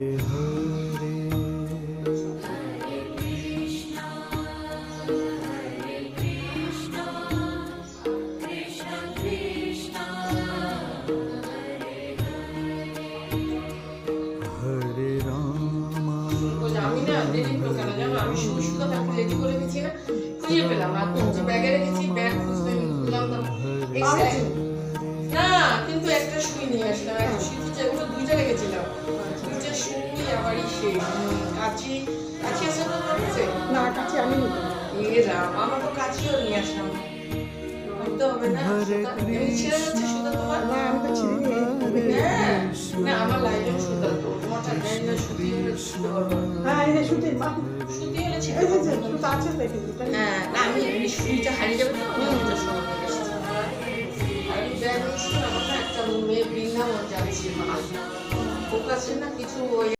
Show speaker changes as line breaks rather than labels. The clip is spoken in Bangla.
হরে
আমি না রেডি হলো কেন জানো, আমি শুধু শুধু তাকে রেডি করে দিচ্ছি না, খুঁজে পেলাম না। তো যে ব্যাগে রেখেছি, ব্যাগ খুঁজতে খুঁজলাম না, কিন্তু একটা সুই নিয়ে আসলাম। একটা সুই যেগুলো দুইটা রেখেছিলাম, দুইটা সুই আবার কাঁচি কাঁচি আছে তো তোমার কাছে?
না কাছে আমি
আমার তো কাঁচিও নিয়ে আসলাম। তো হবে না, এমনি ছিঁড়ে যাচ্ছে সুতা তোমার?
না আমি তো ছিঁড়ি
হ্যাঁ, না আমার লাইলেও সুতা, তো তোমারটা দেয় না, সুতি হলে সুতো করবো।
হ্যাঁ এই যে সুতি মা
সুতি হলে
এই
ছিঁড়ে
যে সুতা আছে দেখি
হ্যাঁ, না আমি এমনি সুইটা হারিয়ে যাবে তো, আমি ওইটা সময় নিয়ে এসেছি। আর আমি ব্যাগ নিয়েছিলাম, আমার না একটা মেয়ে বৃন্দাবন যাচ্ছি, ওর কাছে না কিছু ওই